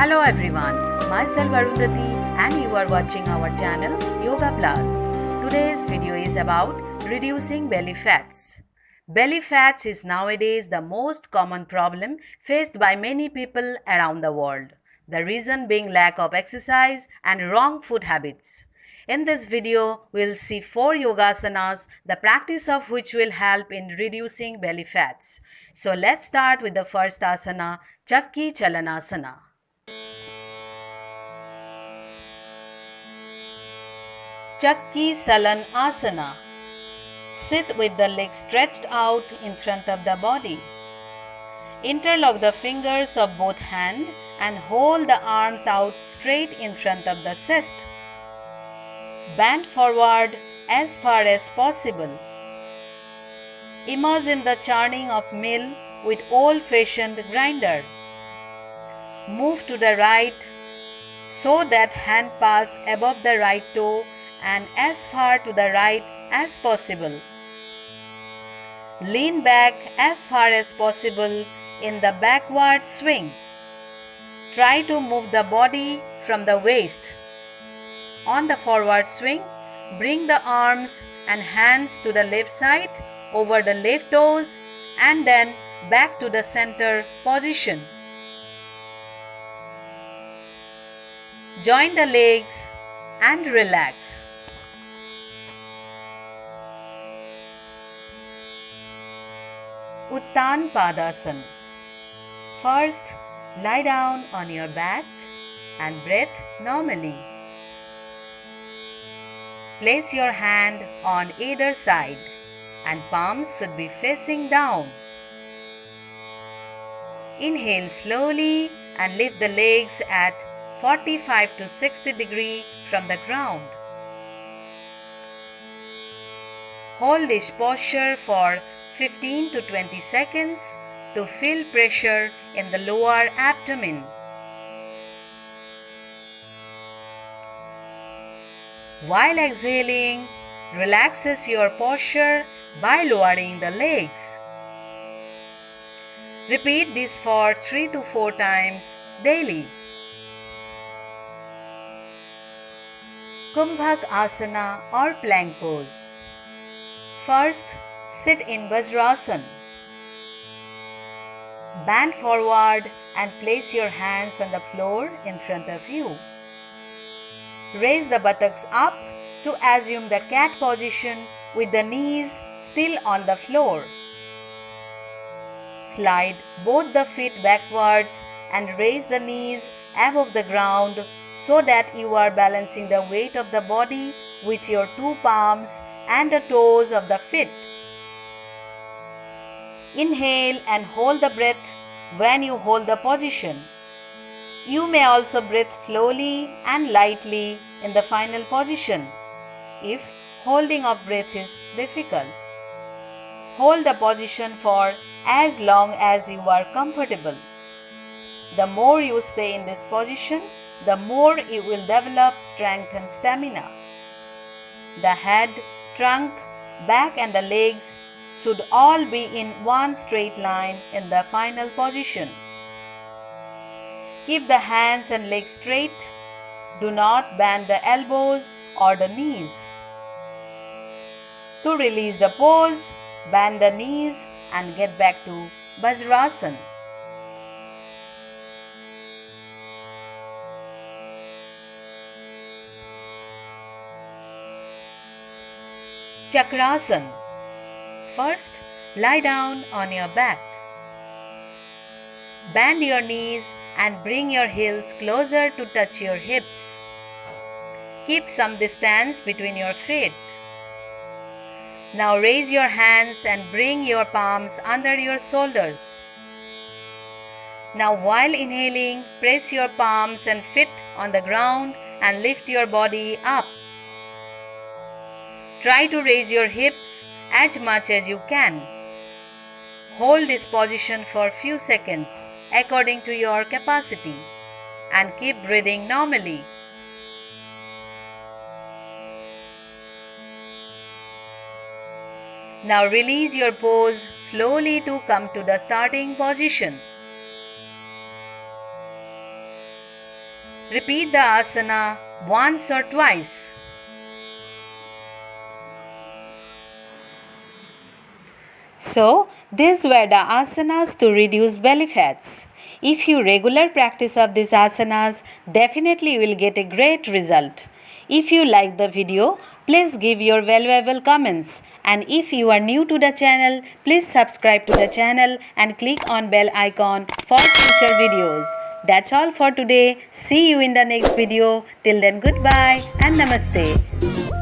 Hello everyone, myself Arundhati and you are watching our channel Yoga Plus. Today's video is about reducing belly fats. Belly fats is nowadays the most common problem faced by many people around the world. The reason being lack of exercise and wrong food habits. In this video, we'll see 4 yogasanas, the practice of which will help in reducing belly fats. So let's start with the first asana, Chakki Chalanasana. Chakki Salan Asana. Sit with the legs stretched out in front of the body. Interlock the fingers of both hands and hold the arms out straight in front of the chest. Bend forward as far as possible. Imagine the churning of milk with old-fashioned grinder. Move to the right so that hand pass above the right toe and as far to the right as possible. Lean back as far as possible in the backward swing. Try to move the body from the waist. On the forward swing, bring the arms and hands to the left side over the left toes and then back to the center position. Join the legs and relax. Uttan Padasana. First, lie down on your back and breathe normally. Place your hand on either side and palms should be facing down. Inhale slowly and lift the legs at 45 to 60 degrees from the ground. Hold this posture for 15 to 20 seconds to feel pressure in the lower abdomen. While exhaling, relaxes your posture by lowering the legs. Repeat this for 3 to 4 times daily. Kumbhak Asana or plank pose. First, sit in Vajrasana. Bend forward and place your hands on the floor in front of you. Raise the buttocks up to assume the cat position with the knees still on the floor. Slide both the feet backwards and raise the knees above the ground so that you are balancing the weight of the body with your 2 palms and the toes of the feet. Inhale and hold the breath when you hold the position. You may also breathe slowly and lightly in the final position if holding of breath is difficult. Hold the position for as long as you are comfortable. The more you stay in this position, the more you will develop strength and stamina. The head, trunk, back and the legs should all be in one straight line in the final position. Keep the hands and legs straight. Do not bend the elbows or the knees. To release the pose, bend the knees and get back to Vajrasana. Chakrasana. First, lie down on your back. Bend your knees and bring your heels closer to touch your hips. Keep some distance between your feet. Now raise your hands and bring your palms under your shoulders. Now while inhaling, press your palms and feet on the ground and lift your body up. Try to raise your hips as much as you can. Hold this position for a few seconds according to your capacity and keep breathing normally. Now release your pose slowly to come to the starting position. Repeat the asana once or twice. So, these were the asanas to reduce belly fats. If you regular practice of these asanas, definitely you will get a great result. If you like the video, please give your valuable comments. And if you are new to the channel, please subscribe to the channel and click on bell icon for future videos. That's all for today. See you in the next video. Till then, goodbye and namaste.